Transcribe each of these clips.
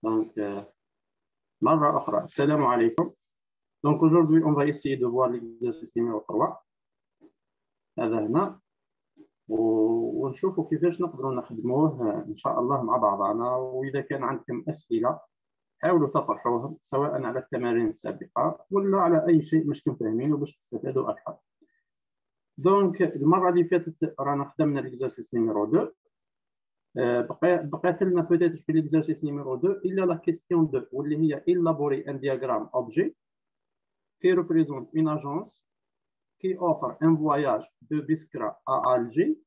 Donc, مرة أخرى, السلام عليكم. Donc aujourd'hui, on va essayer de voir l'exercice numéro 3. هذا هنا ونشوفوا كيفاش نقدروا نخدموه إن شاء الله مع بعضنا. وإذا كان عندكم أسئلة حاولوا تطرحوها سواء على التمارين السابقة ولا على أي شيء مشكم فاهمينه باش تستفادوا أكثر. دونك المرة اللي فاتت رانا خدمنا l'exercice numéro 2. بقات لنا peut-être في l'exercice numéro 2 إلا la question 2 واللي هي élaborer un diagramme objet qui représente une agence qui offre un voyage de Biskra à Alger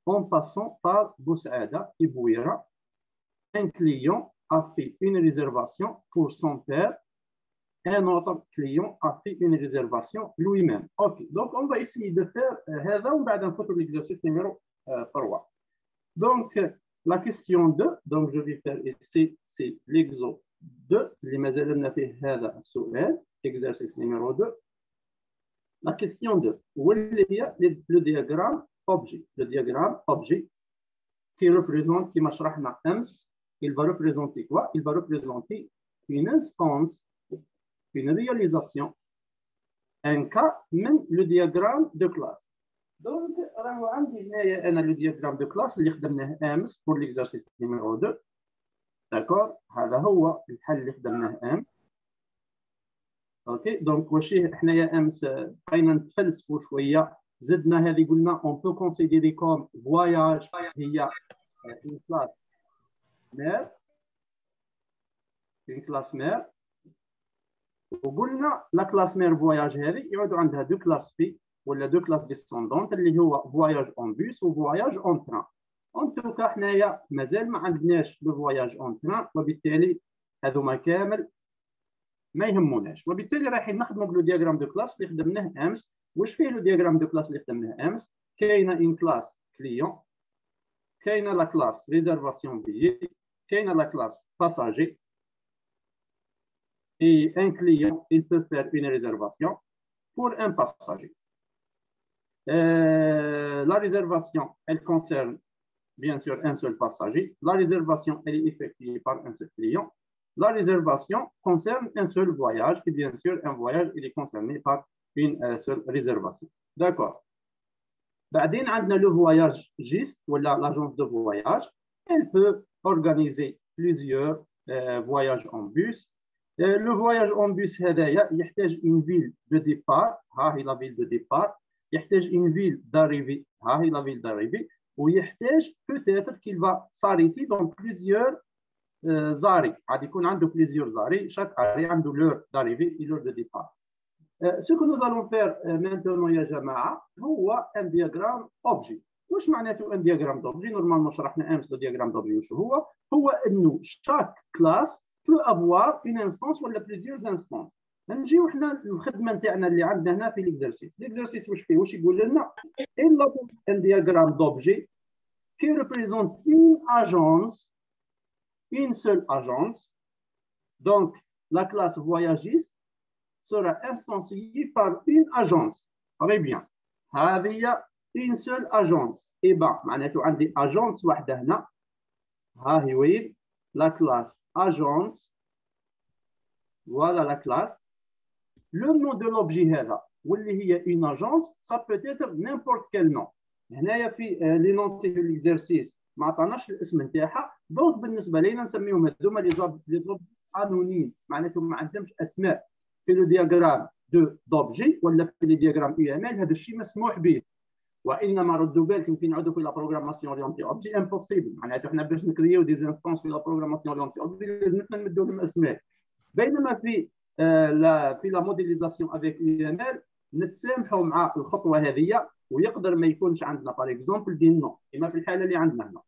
en passant par Boussaada et Bouira. Un client a fait une réservation pour son père. Un autre client a fait une réservation lui-même. Ok, donc on va essayer de faire هذا ومن بعد نفوتوا l'exercice numéro 3. Donc la question 2, donc je vais faire ici, c'est l'exo 2 اللي مازال لنا فيه هذا السؤال, exercice numéro 2. La question 2, le diagramme objet. Le diagramme objet qui représente, qui مشرحنا أمس, il va représenter quoi? Il va représenter une instance, une réalisation, un cas, même le diagramme de classe. Donc, راهو عندي هنايا أنا le diagramme de classe اللي خدمناه أمس pour l'exercice numéro 2. D'accord? هذا هو الحل اللي خدمناه أمس. اوكي دونك واش حنايا امس بقينا نتفلسفوا شويه, زدنا هذه قلنا اون بو كونسيديري كوم فواياج هي اون كلاس مير, اون كلاس مير, وقلنا لا كلاس مير فواياج هذه يعودوا عندها دو كلاس في ولا دو كلاس ديسوندونت اللي هو فواياج اون بوس وفواياج اون تران. اون توكا حنايا مازال ما عندناش لو فواياج اون تران, وبالتالي هذوما كامل ما يهموناش, وبالتالي رايحين نخدموا بلو دياغرام دو كلاس اللي خدمناه امس. واش فيه لو دياغرام دو كلاس اللي خدمناه امس؟ كاينه ان كلاس كليون, كاينه لا كلاس ريزرفاسيون بيي, كاينه لا كلاس باساجي. Et un client, il peut faire une réservation pour un passager. La réservation, elle concerne bien sûr un seul passager. La réservation, elle est effectuée par un seul client. La réservation concerne un seul voyage, et bien sûr, un voyage il est concerné par une seule réservation. D'accord. بعدين عندنا le voyage GIST ou l'agence de voyage. Elle peut organiser plusieurs voyages en bus. Le voyage en bus هذايا يحتاج une ville de départ, ها هي la ville de départ. يحتاج une ville d'arrivée, ها هي la ville d'arrivée. ويحتاج peut-être qu'il va s'arrêter dans plusieurs زاري, غادي يكون عنده بليزيور زاري, chaque arrêt عنده l'heure d'arrivée et l'heure de départ. Ce que nous allons faire maintenant يا جماعة هو un diagramme objet. واش معناته un diagramme d'objet؟ نورمالمون شرحنا امس le diagramme d'objet واش هو؟ هو انه chaque classe peut avoir une instance ولا plusieurs instances. نجيو حنا الخدمة نتاعنا اللي عندنا هنا في l'exercice. l'exercice واش فيه؟ واش يقول لنا؟ un diagramme d'objet qui représente une agence, une seule agence. Donc, la classe voyagiste sera instanciée par une agence. Très bien. هذه une seule agence. Et bien, معناته عندي agence واحدة هنا. ها هي وين؟ La classe agence. Voilà la classe. Le nom de l'objet هذا واللي هي une agence, ça peut être n'importe quel nom. هنايا في l'énoncé de l'exercice ما عطاناش الاسم نتاعها, دونك بالنسبه لينا نسميهم هذوما لي زوب انونيم, معناتهم ما عندهمش اسماء. في لو دياغرام دوبجي ولا في لي دياغرام يو ام ال هذا الشيء مسموح به, وانما ردوا بالكم كي نعودوا في لا بروغراماسيون اورينتي اوبجي امبوسيبل. معناته حنا باش نكريو دي انستانس في لا بروغراماسيون اورينتي اوبجي لازم نمدوا لهم اسماء, بينما في لا موديليزاسيون افيك يو ام ال نتسامحوا مع الخطوه هذه, ويقدر ما يكونش عندنا باغ اكزومبل دي نو كما في الحاله اللي عندنا هنا.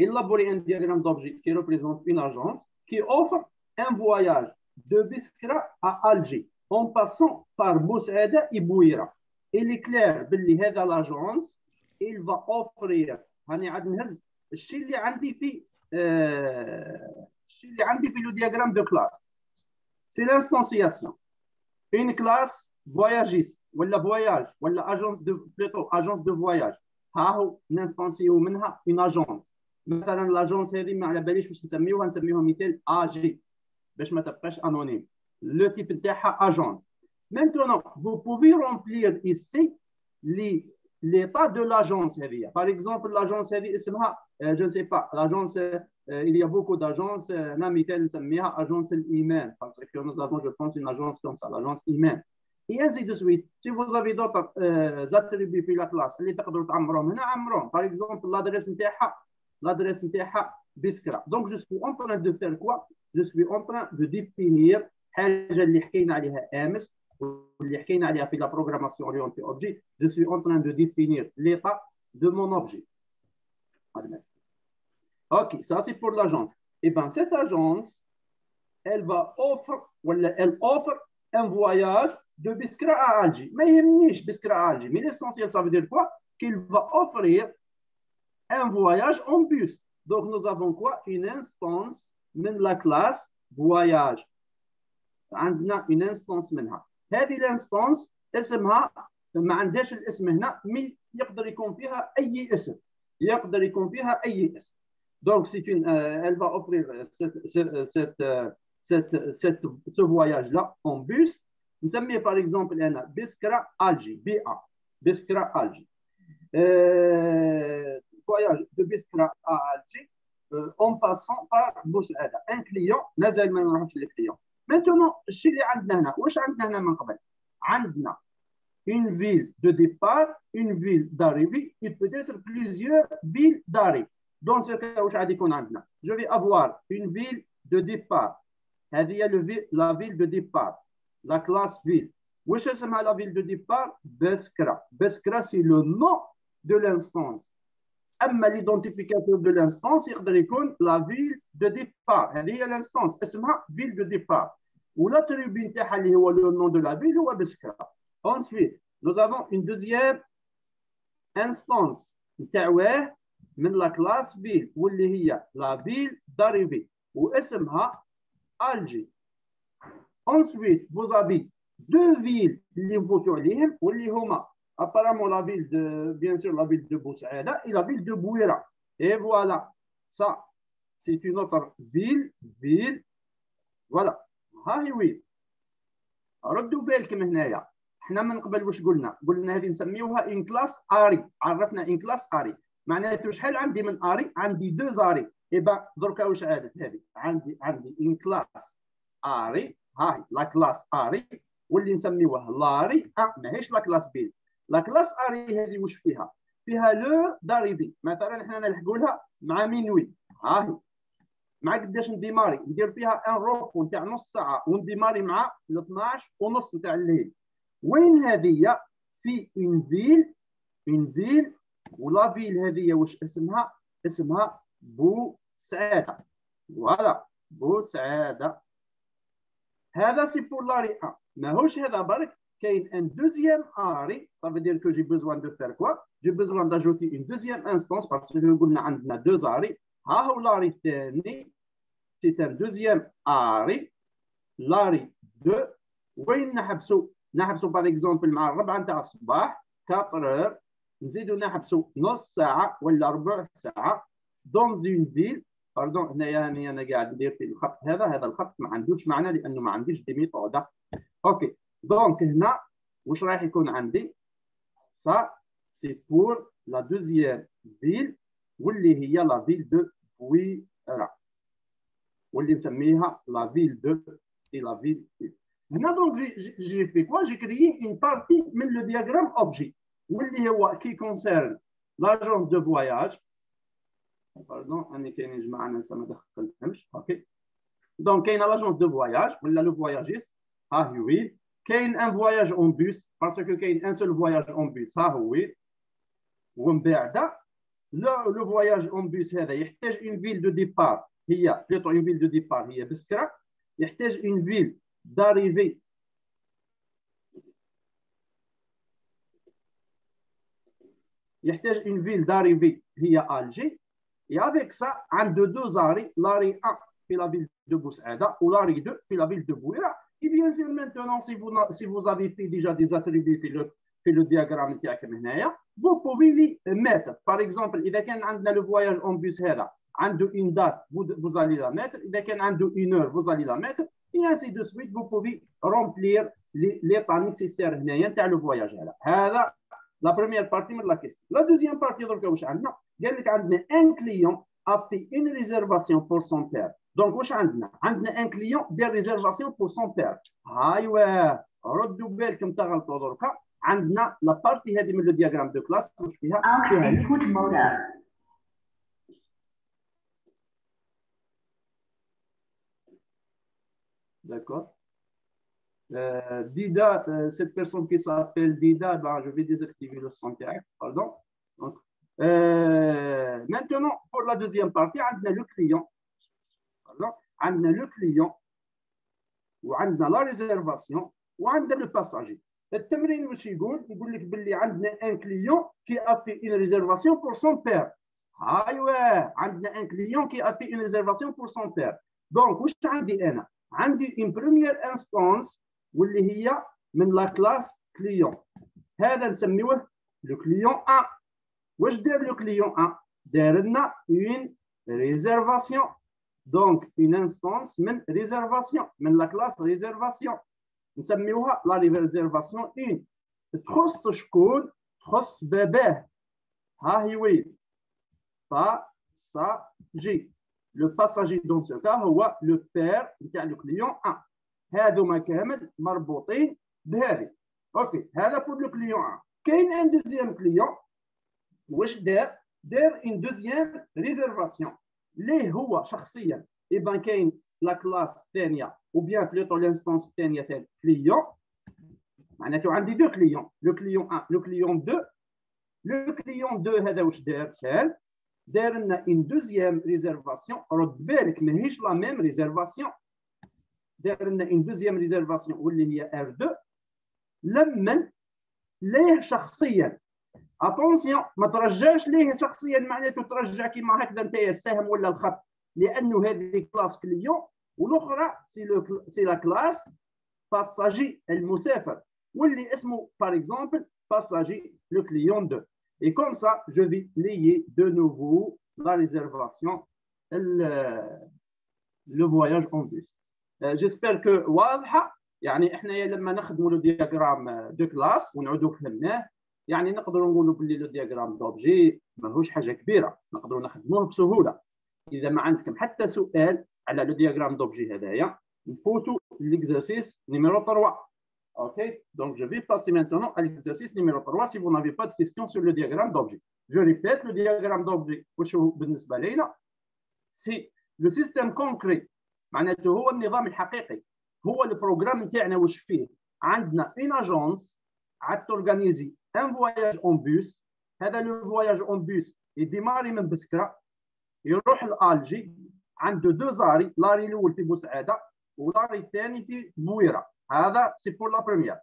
Élaborer un diagramme d'objet qui représente une agence qui offre un voyage de Biskra à Alger en passant par Boussaada et Bouira. Il est clair باللي هذا l'agence il va offrir, هاني عاد نهز الشيء اللي عندي في الشيء اللي عندي في le diagramme de classe. C'est l'instanciation. Une classe voyagiste ولا voyage ولا agence de plutôt agence de voyage. ها هو نستنسيو منها une agence. مثلا لاجونس هذه ما على باليش واش نسميوها مثال اجي باش ما تبقاش انونيم. لو تيب نتاعها اجونس. Maintenant, vous pouvez remplir ici l'état de l'agence. Par exemple, l'agence, je ne sais pas, l'agence, il y a beaucoup d'agences. Agence Iman, parce que nous avons, je pense, une agence comme ça, l'agence Iman. Et ainsi de suite. Si vous avez d'autres attributs في la classe, par exemple, l'adresse نتاعها بسكرة. Donc, je suis en train de faire quoi? Je suis en train de définir حاجة اللي حكينا عليها أمس واللي حكينا عليها في la programmation orientée objet. Je suis en train de définir l'état de mon objet. Ok, ça c'est pour l'agence. Et bien, cette agence, elle offre un voyage de Biskra à Alger. Mais il n'y a Biskra à Alger. Mais l'essentiel, ça veut dire quoi? Qu'il va offrir un voyage en bus. Donc, nous avons quoi? Une instance de la classe voyage. عندنا une instance منها. هذه الانستانس اسمها ما عندهاش الاسم هنا، مي يقدر يكون فيها اي اسم، يقدر يكون فيها اي اسم. Donc c'est une elle va offrir ce voyage là en bus. نسميه par exemple هنا بسكرة Alger BA بسكرة Alger. Voyage de Biskra à Alger en passant par Boussaada. Un client مازال ما نروحش للكليون. Maintenant, الشيء اللي عندنا هنا، واش عندنا هنا من قبل؟ عندنا une ville de départ, une ville d'arrivée et peut-être plusieurs villes d'arrivée. Dans ce cas, واش غادي يكون عندنا؟ Je vais avoir une ville de départ. هذه هي la ville de départ, la classe ville. واش اسمها la ville de départ؟ بسكرة. بسكرة c'est le nom de l'instance. أما l'identificateur de l'instance يقدر يكون la ville de départ. هذه هي l'instance اسمها ville de départ. والattribut نتاعها اللي هو le nom de la ville هو بسكرة. Ensuite, nous avons une deuxième instance نتاعوه من la classe ville واللي هي la ville d'arrivée واسمها Alger. Ensuite, vous avez deux villes اللي نفوتوا عليهم واللي هما apparemment la ville de, bien sûr, la ville de Boussaada et la ville de Bouira. Et voilà, ça, c'est une autre ville, voilà. هاي وين ردوا بالكم هنايا احنا من قبل واش قلنا هذه نسميوها ان كلاس اري. عرفنا ان كلاس اري معناته شحال عندي من اري؟ عندي دو اري. ايبا دركا واش عادت هذه؟ عندي ان كلاس اري، هاي لا كلاس اري واللي نسميوها لاري ماهيش لا كلاس بي. لا كلاس اري هذه واش فيها؟ فيها لو داريفي. مثلا احنا نلحقوا لها مع مينوي، هاي مع قداش نديماري؟ ندير فيها ان روبو نتاع نص ساعه ونديماري مع 12 ونص نتاع الليل. وين هذه؟ في اون فيل ولا فيل هذه واش اسمها؟ اسمها بوسعاده. فوالا بوسعاده. هذا سي بور لاري 1. ماهوش هذا برك، كاين ان دوزيام اري. Ça veut dire que j'ai besoin de faire quoi? J'ai besoin d'ajouter une deuxième instance parce que قلنا عندنا deux اري. ها هو لاري الثاني، سي ان دوزيام اري، لاري 2. وين نحبسوا باغ اكزومبل مع الربعه نتاع الصباح 4 نزيدوا نحبسوا نص ساعه ولا ربع ساعه دون زون فيل. باردون هنايا انا قاعد ندير في الخط هذا الخط ما عندوش معنى لانه ما عنديش دي ميثود. اوكي دونك هنا واش راح يكون عندي؟ ça c'est pour la deuxième ville واللي هي la ville de Bouira واللي نسميها la ville de et la ville de. هنا دونك j'ai fait quoi? J'ai créé une partie من le diagramme objet واللي هو qui concerne l'agence de voyage. Pardon, أنا كاين جماعة ناس ما دخلتهمش. اوكي دونك كاين l'agence de voyage ولا le voyagiste. ها هو كاين ان فواياج اون بوس باسكو كاين ان سول فواياج اون بوس. ها هو. ومن بعد لو فواياج اون بوس هذا يحتاج اون فيل دو ديبار، هي بليتو اون فيل دو ديبار هي بسكرة. يحتاج اون فيل داريفي هي الجي. Et avec ça, عنده deux arrêts, l'arrêt 1 في la ville de Boussaada ou l'arrêt 2 في la ville de Bouira. Et bien sûr, maintenant, si vous avez fait déjà des attributs في le diagramme نتاعكم هنايا. Vous pouvez les mettre. Par exemple, إذا كان عندنا le voyage en bus هذا عنده une date, vous allez la mettre. إذا كان عنده une heure, vous allez la mettre. Et ainsi de suite, vous pouvez remplir l'état nécessaire هنايا نتاع le voyage هذا. La première partie de la question. La deuxième partie درك واش عندنا؟ قال لك عندنا un client a fait une réservation pour son père. Donc واش عندنا؟ عندنا un client des réservations pour son père. ايوا ردوا بالكم تغلطوا دركا. عندنا لا بارتي هذه من لو دياغرام دو كلاس واش فيها؟ input mode. D'accord. Dida, cette personne qui s'appelle Dida, ben, je vais désactiver le son direct, pardon. Donc, maintenant, pour la deuxième partie, on a le client. Pardon. On a le client, ou on a la réservation, ou on a le passager. التمرين واش يقول لك باللي عندنا ان كليون كي افي اون ريزيرفاسيون بور سون بير. ايوا عندنا ان كليون كي افي اون ريزيرفاسيون بور سون بير. دونك واش عندي انا؟ عندي اون بروميير انستانس واللي هي من لا كلاس كليون. هذا نسميوه لو كليون 1. واش دار لو كليون 1؟ دار لنا اون ريزيرفاسيون. دونك اون انستانس من ريزيرفاسيون من لا كلاس ريزيرفاسيون نسميوها لا ريزيرفاسيون 1. تخص شكون؟ تخص باباه. ها هي وين؟ باساجي. لو باساجي دون سو كا هو لو بير نتاع لو كليون 1. هادوما كامل مربوطين بهذه. اوكي هذا بور لو كليون 1. كاين ان دوزيام كليون واش دار؟ دار ان دوزيام ريزيرفاسيون ليه هو شخصيا. اي كاين لا كلاس الثانيه ou bien plutôt l'instance الثانيه تاع كليون. معناته عندي دو كليون، لو كليون 1 لو كليون 2. لو كليون 2 هذا واش دار؟ كان دار لنا اون دوزيام ريزيرفاسيون. رد بالك ماهيش لا ميم ريزيرفاسيون. دار لنا اون دوزيام ريزيرفاسيون واللي هي ار 2 لمن ليه شخصيا. اتونسيون ما ترجعش ليه شخصيا معناته ترجع كيما هكذا انت السهم ولا الخط، لانه هذه كلاس كليون والاخرى سي لا كلاس باساجي المسافر واللي اسمه par exemple passager le client 2. Et comme ça, je vais lier de nouveau la réservation, le voyage en bus. J'espère que واضحة. يعني احنا لما نخدموا لو دياغرام دو كلاس ونعودوا فهمناه، يعني نقدروا نقولوا باللي لو دياغرام دوبجي ماهوش حاجة كبيرة، نقدروا نخدموه بسهولة. إذا ما عندكم حتى سؤال على le diagramme d'objet هذايا نفوتوا l'exercice numéro 3. OK, donc je vais passer maintenant à l'exercice numéro 3 si vous n'avez pas de questions sur le diagramme d'objet. Je répète, le diagramme d'objet واش هو بالنسبة لينا؟ c'est le système concret. معناته هو النظام الحقيقي، هو البروغرام نتاعنا واش فيه. عندنا une agence عاد تورغانيزي un voyage en bus. هذا le voyage en bus يديماري من بسكرة يروح لألجي. عنده دو زاري، لاري الاول في بوسعاده ولاري الثاني في بويره. هذا سي بور لا بروميير.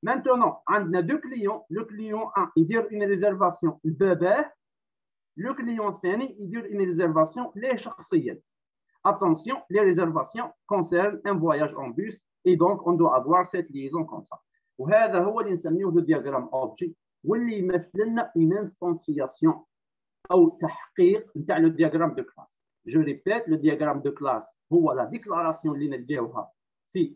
مانتونون عندنا دو كليون. لو كليون 1 يدير اون ريزيرفاسيون لباباه. لو كليون الثاني يدير اون ريزيرفاسيون ليه شخصيا. اتونسيون لي ريزيرفاسيون كونسيرن ان فواياج اون بوس اي دونك اون دو افوار سيت ليزون كوم سا. وهذا هو اللي نسميوه لو دياغرام اوبجي واللي يمثل لنا اون انستانسياسيون او تحقيق نتاع لو دياغرام دو كلاس. Je répète, le diagramme de classe هو la déclaration اللي نلقاوها في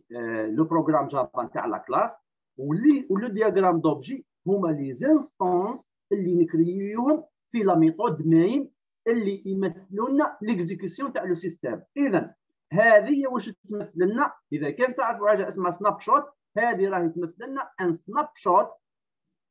le programme Java نتاع la classe. و le diagramme d'objet هما les instances اللي نكريوهم في la méthode main اللي يمثلوا لنا l'exécution تاع le système. إذا هذه واش تمثل لنا؟ إذا كان تعرفوا حاجة اسمها سناب شوت، هذه راهي تمثل لنا un snapshot,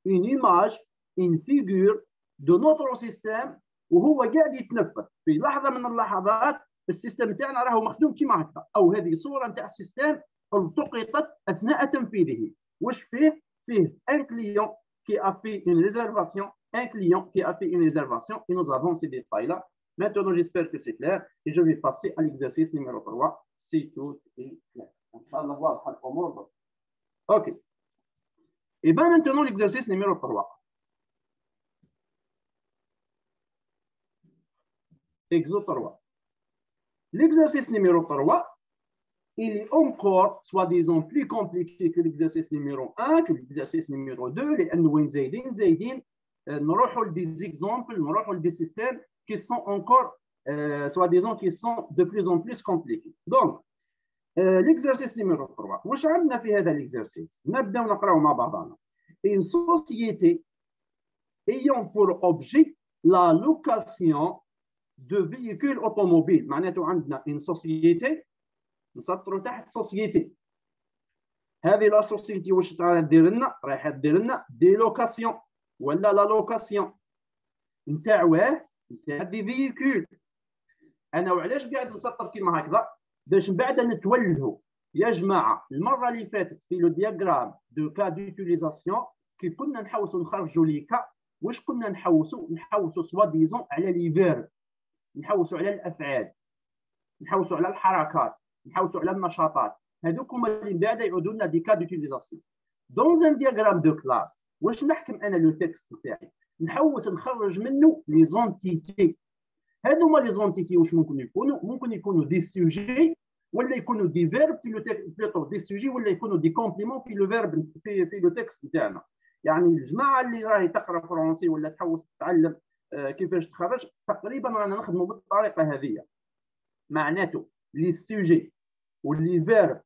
une image, une figure de notre système وهو قاعد يتنفذ في لحظه من اللحظات. السيستم تاعنا راهو مخدوم كيما هكذا، او هذه صوره نتاع السيستم التقطت اثناء تنفيذه. واش فيه؟ فيه ان كليون كي ا في اون ريزيرفاسيون، ان كليون كي ا في اون ريزيرفاسيون. et nous avons ces détails là. Maintenant j'espère que c'est clair et je vais passer à l'exercice numéro 3 si tout est clair. Inch'Allah واضحه الامور. OK. Et bien maintenant l'exercice numéro 3. Exo 3. L'exercice numéro 3, il est encore, soi-disant, plus compliqué que l'exercice numéro 1, que l'exercice numéro 2, لأنه وين زايدين نروحوا des exemples, نروحوا des systèmes qui sont encore, soi-disant, qui sont de plus en plus compliqués. Donc, l'exercice numéro 3. واش عندنا في هذا l'exercice؟ نبداو نقراو مع بعضنا. Une société ayant pour objet la location de véhicules automobiles. معناته عندنا une société نسطروا تحت société. هذه لا سوسيتي واش راح دير لنا؟ راح دير لنا دي لوكاسيون ولا لا لوكاسيون نتاع واه؟ نتاع دي فييكول. انا وعلاش قاعد نسطر كيما هكذا؟ باش من بعد نتولهوا يا جماعه. المره اللي فاتت في لو دياغرام دو كا ديوتيليزاسيون كي كنا نحوسوا نخرجوا لي كا، واش كنا نحوسوا سوا ديزون على لي فيرب، نحوسوا على الافعال، نحوسوا على الحركات، نحوسوا على النشاطات. هذوك هما اللي من بعد يعودوا لنا دي كا ديوتيليزاسيون. دون ان دياغرام دو كلاس واش نحكم انا لو تكست نتاعي؟ نحوس نخرج منه لي زونتيتي. هادو هما لي زونتيتي واش ممكن يكونوا؟ ممكن يكونوا دي سوجي ولا يكونوا دي فيرب في لو بلوتو دي سوجي ولا يكونوا دي كومبليمون في لو فيرب في لو تكست نتاعنا. يعني الجماعه اللي راهي تقرا فرنسي ولا تحوس تتعلم كيفاش تخرج، تقريبا رانا نخدموا بالطريقه هذه. معناته لي سوجي واللي فيرب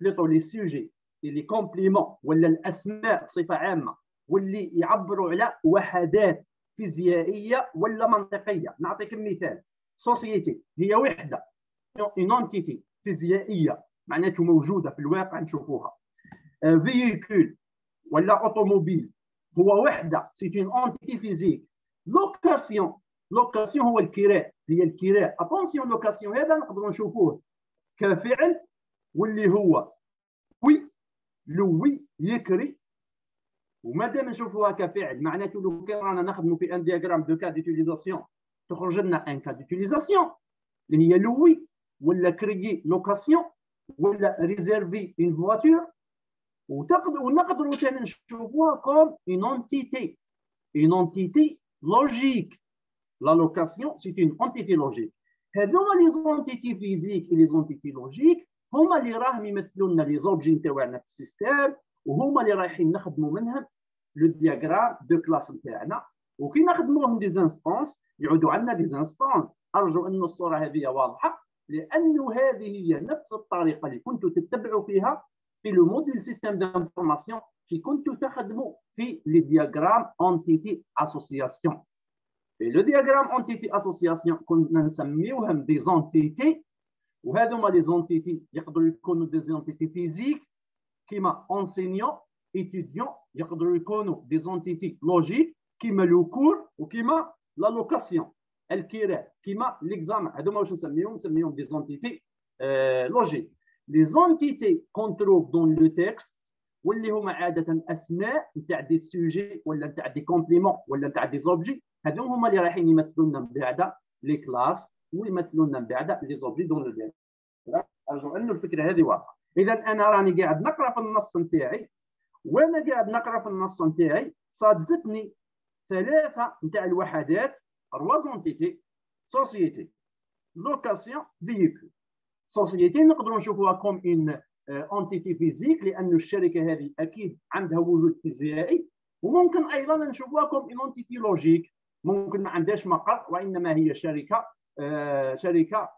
بلوتو لي سوجي لي كومبليمون ولا الاسماء بصفه عامه واللي يعبروا على وحدات فيزيائيه ولا منطقيه. نعطيكم مثال. سوسيتي هي وحده، اون انتيتي فيزيائيه معناته موجوده في الواقع نشوفوها. فييكول ولا اوتوموبيل هو وحده، سي اون انتيتي فيزيك. لوكاسيون، لوكاسيون هو الكراء، هي الكراء. اتونسيون لوكاسيون هذا نقدروا نشوفوه كفعل واللي هو وي، لوي يكري. وما دام نشوفوها كفعل معناته لو كان رانا نخدموا في ان دياغرام دو كا ديوتيليزاسيون تخرج لنا ان كا ديوتيليزاسيون اللي هي لوي ولا كريي لوكاسيون ولا ريزيرفي اون فواتور. ونقدروا ثاني نشوفوها كوم اون انتيتي، اون انتيتي لوجيك. لا لوكاسيون سي اون انتيتي لوجيك. هذوما لي زونتيتي فيزيك لي زونتيتي لوجيك هما اللي راهم يمثلوا لنا لي زوبجي نتاعنا في السيستم، وهما اللي رايحين نخدموا منهم لو دياغرام دو كلاس نتاعنا. وكي نخدموهم دي زانستونس يعودوا عندنا دي زانستونس. ارجو ان الصوره هذه واضحه، لانه هذه هي نفس الطريقه اللي كنتوا تتبعوا فيها في لو موديل سيستم دانفورماسيون كي كنتوا تخدموا في لي دياغرام انتيتي اسوسياسيون. في لو دياغرام انتيتي اسوسياسيون كنا نسميوهم دي زونتيتي، وهذوما لي زونتيتي يقدروا يكونوا دي زونتيتي فيزيك كيما انسينيون étudiants يقدروا يكونوا دي زونتيتي لوجيك كيما لو كور وكيما لا لوكاسيون الكراء كيما ليكزامان. هذوما واش نسميهم دي زونتيتي لوجيك. لي زونتيتي كونتروب دون لو تكست واللي هما عاده اسماء نتاع دي سوجي ولا نتاع دي كومبليمون ولا نتاع دي زوبجي. هذوما هما اللي رايحين يمثلوا لنا من بعد لي كلاس ويمثلوا لنا من بعد لي زوبجي دون لو دياغرام. ارجو ان الفكره هذه واضحه. اذا انا راني قاعد نقرا في النص نتاعي، وانا قاعد نقرا في النص نتاعي صادفتني ثلاثه نتاع الوحدات: روا زونتيتي، سوسيتي، لوكاسيون، فييكول. سوسيتي نقدروا نشوفوها كوم اون انتيتي فيزيك لأن الشركه هذه اكيد عندها وجود فيزيائي، وممكن ايضا نشوفوها كوم اون انتيتي لوجيك، ممكن ما عندهاش مقر وانما هي شركه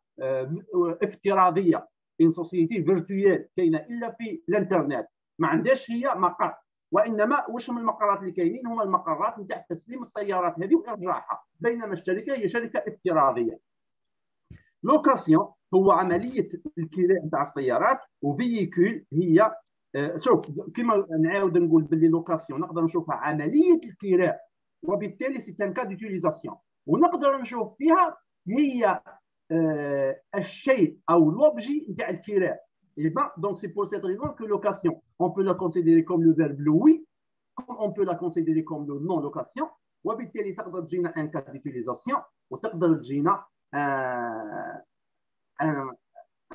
افتراضيه، ان سوسيتي فيرتويال كاينه الا في الانترنت، ما عندهاش هي مقر، وانما واش من المقرات اللي كاينين هما المقرات نتاع تسليم السيارات هذه وارجاعها، بينما الشركه هي شركه افتراضيه. لوكاسيون هو عمليه الكراء نتاع السيارات، وفييكول هي شوف كما نعاود نقول باللي لوكاسيون نقدر نشوفها عمليه الكراء، وبالتالي سي ان كا ديوتيليزاسيون، ونقدر نشوف فيها هي الشيء او l'objet نتاع الكراء. Et ben, donc c'est pour cette raison que location, on peut la considérer comme le verbe louer, comme on peut la considérer comme le non location. وبالتالي تقدر تجينا un cas d'utilisation وتقدر تجينا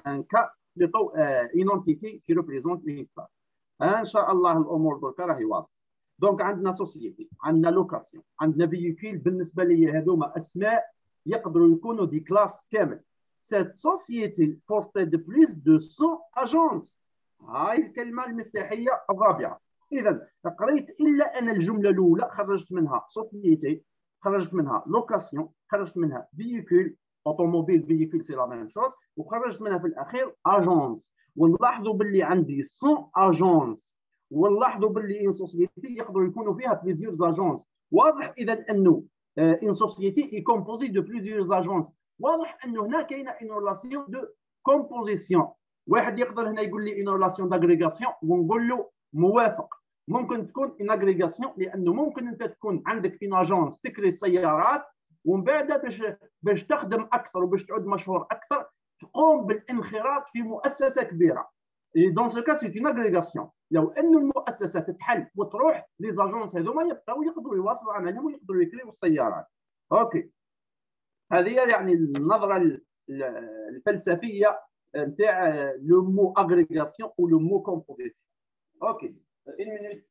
un cas plutôt une entité qui représente une classe. ان شاء الله الامور دركا راهي واضحه. دونك عندنا سوسيتي، عندنا لوكاسيون، عندنا فييكول. بالنسبه لي هذوما اسماء يقدروا يكونوا دي كلاس كامل. cette société possède plus de 100 agences. هاي الكلمة المفتاحية الرابعة. إذا قريت إلا أن الجملة الأولى خرجت منها société، خرجت منها location، خرجت منها véhicule، automobile véhicule c'est la même chose، وخرجت منها في الأخير agence. ونلاحظوا باللي عندي 100 agence، ونلاحظوا باللي ان سوسيتي يقدروا يكونوا فيها بليزيور اجونس. واضح اذا انه ان سوسيتي اي كومبوزي دو بليزيور اجونس. واضح انه هنا كاينه ان ريلاسيون دو كومبوزيسيون. واحد يقدر هنا يقول لي ان ريلاسيون داغريغاسيون ونقول له موافق. ممكن تكون ان اغريغاسيون لانه ممكن انت تكون عندك ان اجونس تكري السيارات ومن بعد باش تخدم اكثر وباش تعود مشهور اكثر تقوم بالانخراط في مؤسسه كبيره. دون سو كا سي اون اغريغاسيون. لو ان المؤسسه تتحل وتروح لي زاجونس هذوما يبقاو يقدروا يواصلوا عملهم ويقدروا يكريو السيارات. اوكي، هذه يعني النظره الفلسفيه نتاع لو مو اغريغاسيون او لو مو كومبوزيسيون. اوكي، une minute.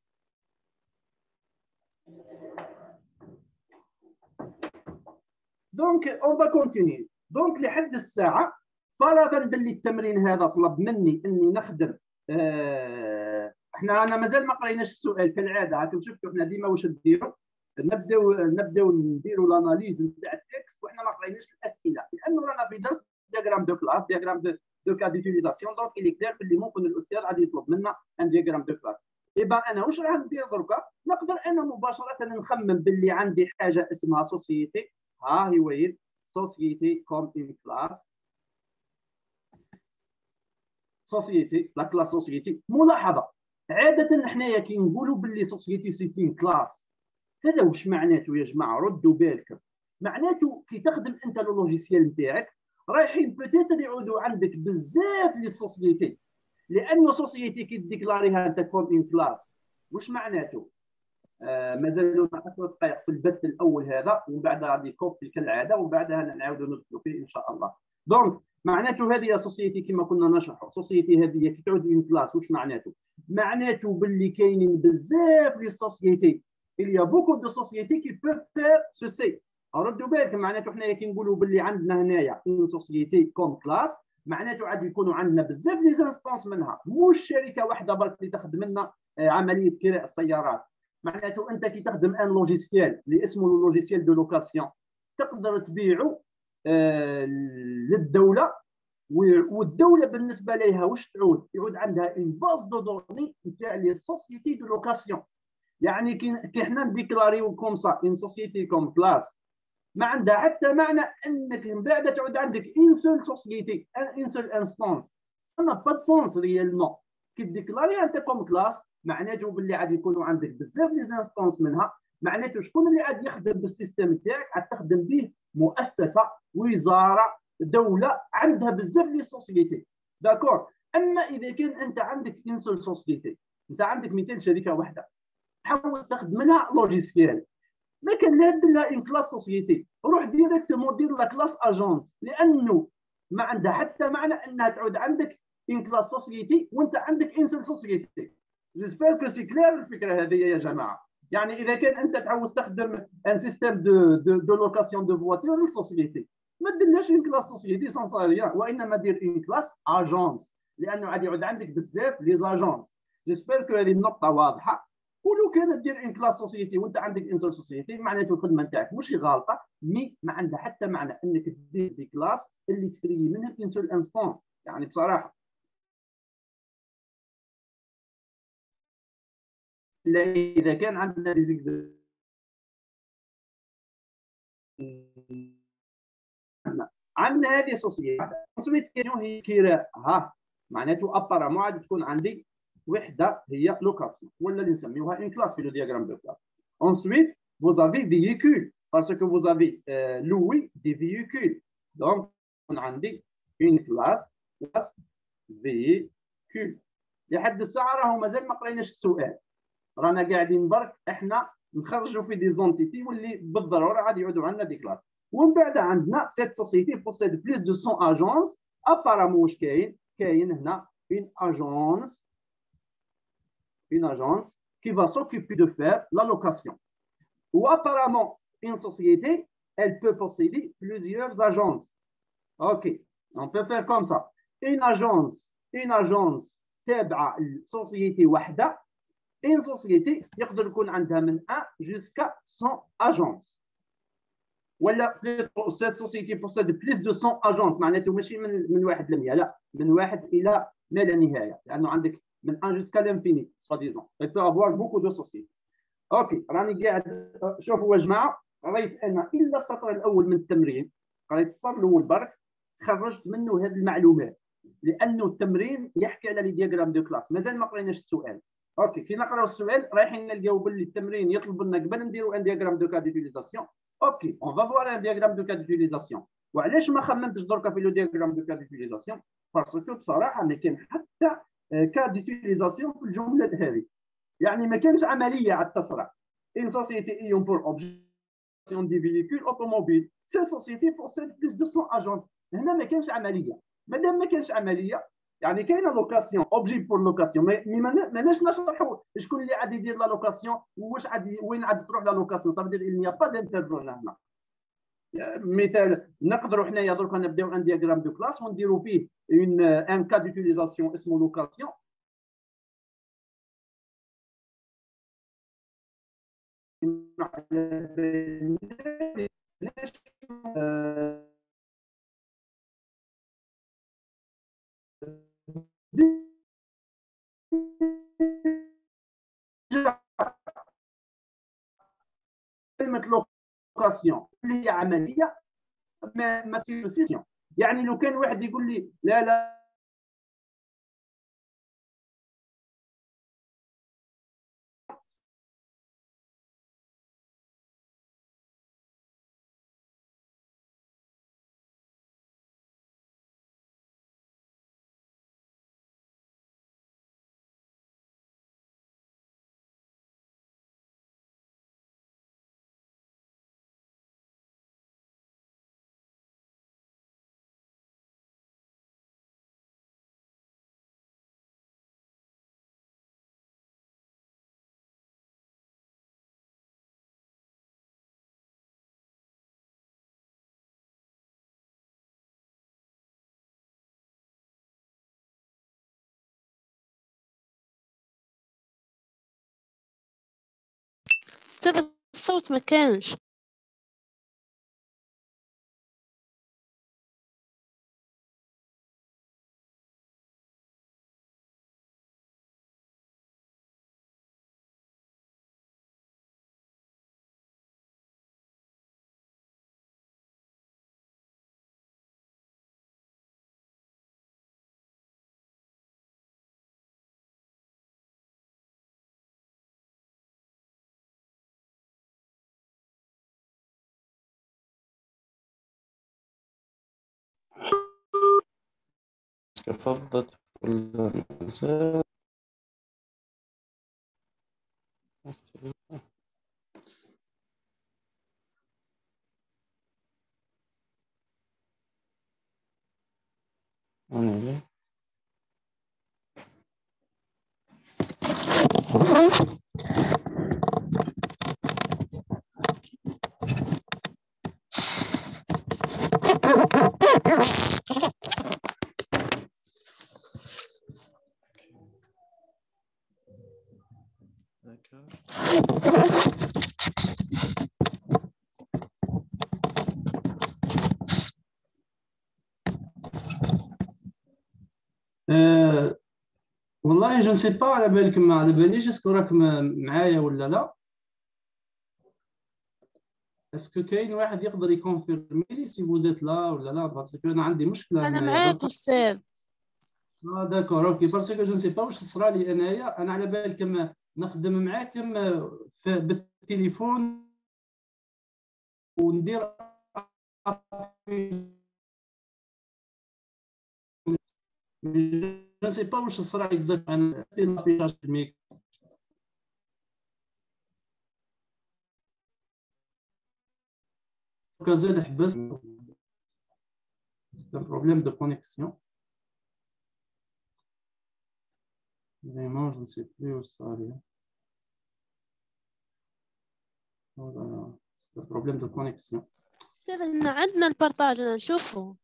دونك اون با كونتيني. دونك لحد الساعه فرضا باللي التمرين هذا طلب مني اني نخدم احنا مازال ما قريناش السؤال كالعاده. راكم شفتوا احنا ديما واش نديروا، نبداو نديروا الاناليز نتاع التكست وحنا ما قريناش الاسئله، لانه رانا في درس دياغرام دو كلاس، دياغرام دو كا ديتيليزاسيون. دونك اللي كلير اللي ممكن الاستاذ غادي يطلب منا ان دياغرام دو كلاس. ايبا انا واش راح ندير دركا؟ نقدر انا مباشره نخمم باللي عندي حاجه اسمها سوسيتي. ها هي وين سوسيتي كوم اون كلاس، سوسيتي لا كلاس سوسيتي. ملاحظه عاده حنايا كي نقولوا باللي سوسيتي سي اون كلاس، هذا واش معناته يا جماعه؟ ردوا بالكم. معناته كي تخدم انت اللوجيسيال نتاعك رايحين بوتيتر يعودوا عندك بزاف لي سوسيتي، لانه سوسيتي كي ديكلاريها انت كوم اون كلاس. واش معناته؟ مازالوا 10 دقائق في البث الاول هذا ومن بعد غادي كوبي كالعاده ومن بعدها نعاودوا ندخلوا فيه ان شاء الله. دونك معناته هذه سوسيتي كما كنا نشرحوا، سوسيتي هذه كي تعود اون كلاس واش معناته؟ معناته باللي كاينين بزاف لي سوسيتي، il y a beaucoup de sociétés qui peuvent faire ceci. ردوا بالكم، معناته حنايا كي نقولوا باللي عندنا هنايا اون سوسيتي كوم كلاس معناته عاد يكونوا عندنا بزاف لي زانستانس منها، مش شركه واحده برك اللي تخدم لنا عمليه كراء السيارات. معناته انت كي تخدم ان لوجيسيال اللي اسمه لوجيسيال دو لوكاسيون تقدر تبيعه للدوله، والدوله بالنسبه لها واش تعود؟ يعود عندها اون باز دو دوني نتاع لي سوسيتي دو لوكاسيون. يعني كي حنا نديكلاريو كوم سا اون سوسيتي كوم كلاس ما عندها حتى معنى انك من بعد تعود عندك اون سول سوسيتي اون سول انستانس. سا نا با دو سونس ريالمون. كي ديكلاري انت كوم كلاس معناته باللي عاد يكونوا عندك بزاف لي زانستانس منها. معناته شكون اللي عاد يخدم بالسيستم تاعك؟ عاد تخدم به مؤسسه، وزاره، دوله عندها بزاف لي سوسيتي. داكور. اما اذا كان انت عندك اون سول سوسيتي، انت عندك 200 شركه واحده تحاول تستخدم لها لوجيسيال، ما كان لا دير لها اون كلاس سوسيتي، روح ديريكتومون دير لا كلاس اجونس، لانه ما عندها حتى معنى انها تعود عندك اون كلاس سوسيتي وانت عندك اون سول سوسيتي. جيسبر كو سي كلير الفكره هذه يا جماعه. يعني اذا كان انت تعاوز تخدم ان سيستيم دو لوكاسيون دو فواتور للسوسيتي ما ديرلاش اون كلاس سوسيتي سان ساريان، وانما دير اون كلاس اجونس، لانه عاد يعود عندك بزاف لي زاجونس. جيسبر كو هذه النقطه واضحه. ولو كانت دير اون كلاس سوسيتي وانت عندك اون سول سوسيتي معناته الخدمه نتاعك مش غالطه، مي ما عندها حتى معنى انك دير دي كلاس اللي تكري منها اون سول انستانس. يعني بصراحه اذا كان عندنا دي زيكزام عندنا هذه سوسيتي كيسيون هي كراء. ها معناته ابارامون عاد تكون عندي وحده هي لوكاسيون ولا اللي نسميوها اون كلاس في لو دياغرام دو كلاس. Ensuite, vous avez véhicule parce que vous avez loué des véhicules. Donc, on a une classe véhicule. لحد الساعه راهو مازال ما قريناش السؤال، رانا قاعدين برك احنا نخرجوا في دي زونتيتي واللي بالضروره غادي يعودوا عندنا دي كلاس. ومن بعد عندنا سيت سوسيتي بوسيد بليس دو 100 اجونس. ابارامون واش كاين هنا اون اجونس، une agence qui va s'occuper de faire la location. Ou apparemment, une société, elle peut posséder plusieurs agences. OK. On peut faire comme ça. Une agence تابعة لسوسيتي واحدة. Une société يقدر يكون عندها من 1 jusqu'à 100 agences. ولا cette société possède plus de 100 agences. معناته ماشي من 1 ل 100، لا، من 1 إلى ما لا نهاية، لأنه عندك من 1 jusqu'à l'infini soi-disant. Elle peut avoir beaucoup de sociétés. اوكي، راني قاعد. شوفوا يا جماعه، قريت انا الا السطر الاول من التمرين، قريت السطر الاول برك، خرجت منه هذه المعلومات، لانه التمرين يحكي على لي دياغرام دو كلاس. مازال ما قريناش السؤال. اوكي، كي نقراو السؤال رايحين نلقاو باللي التمرين يطلب لنا قبل نديروا ان دياغرام دو كا ديوتيليزاسيون. اوكي، اون فا فوار ان دياغرام دو كا ديوتيليزاسيون. وعلاش ما خممتش دركا في لو دياغرام دو كا ديوتيليزاسيون؟ باسكو بصراحه ما كان حتى كا ديوتيليزاسيون في الجمله هذه، يعني ما كانش عمليه على التصريح. Une société ayant pour objet des véhicules automobiles. Cette société possède plus de 100 agences. هنا ما كانش عمليه. مادام ما كانش عمليه يعني كاينه لوكاسيون، اوبجي بور لوكاسيون، ماناش نشرحوا شكون اللي عاد يدير لا لوكاسيون واش عاد وين عاد تروح لا لوكاسيون. صافي دير il n'y a pas d'intervenant هنا. مثال نقدروا حنايا درك نبداو ان دياغرام دو كلاس ونديروا فيه ان كا ديوتيليزاسيون اسمه لوكاسيون. كلمه لوكاسيون اللي هي عمليه ما تسيسيون. يعني لو كان واحد يقول لي لا لا استاذ الصوت ما كانش. فضت ولا زاد. أنا والله جو نسي با، على بالك ما على باليش اسكو راك معايا ولا لا. اسكو كاين واحد يقدر يكونفيرمي لي سي فوزيت لا ولا لا، باسكو انا عندي مشكله انا هنايا معاك درك. استاذ. داكور اوكي، باسكو جو نسي با واش صرا لي انايا. انا على بالك نخدم معاكم بالتليفون وندير جو نسي با واش صرا اكزاكتومون. سي لافيشاج الميك زاد حبس. C'est un problème de connexion. Vraiment, je ne sais plus où ça vient. Voilà. C'est un problème de connexion. استاذ إحنا عندنا البرتاج أنا نشوفه.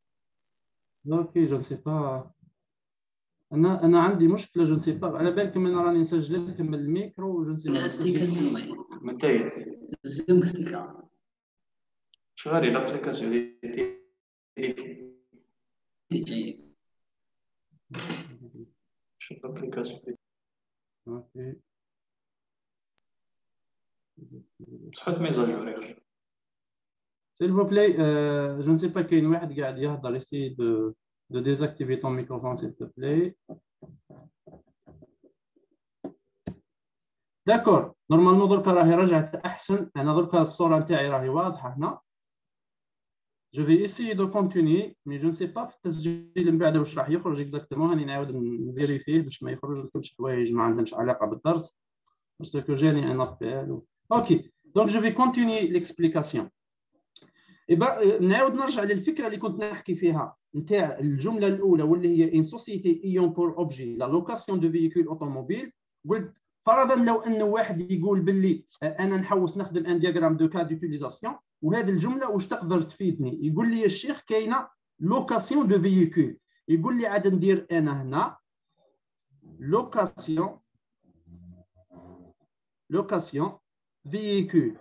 Ok, je ne sais pas. أنا عندي مشكلة جو نسي با على بالك من راني نسجل لك من الميكرو جو نسي با ستيكر الزوم متى الزوم ستيكر شغالي l'application دي جاي شو l'application اوكي صحت ميزاجور يا اخي s'il vous plaît je ne sais pas كاين واحد قاعد يهضر essayer de désactiver ton microphone s'il te plaît. داكور نورمالمون دركا راهي رجعت احسن انا دركا الصوره نتاعي راهي واضحه هنا. جو في اسيي دو كونتيني مي جو نسي با في التسجيل من بعد واش راح يخرج اكزاكتومون هاني نعاود نفيريفيه باش ما يخرج لكمش حوايج ما عندهمش علاقه بالدرس باسكو جاني ان ابيل. اوكي دونك جو في كونتيني ليكسبليكاسيون. نعاود نرجع للفكره اللي كنت نحكي فيها نتاع الجمله الاولى واللي هي ان سوسيتي ايون بور اوبجي لا لوكاسيون دو فييكول اوتوموبيل. قلت فرضا لو انه واحد يقول باللي انا نحوس نخدم ان دياغرام دو كا ديوتيليزاسيون وهذه الجمله واش تقدر تفيدني. يقول لي الشيخ كاينه لوكاسيون دو فييكول. يقول لي عاد ندير انا هنا لوكاسيون فييكول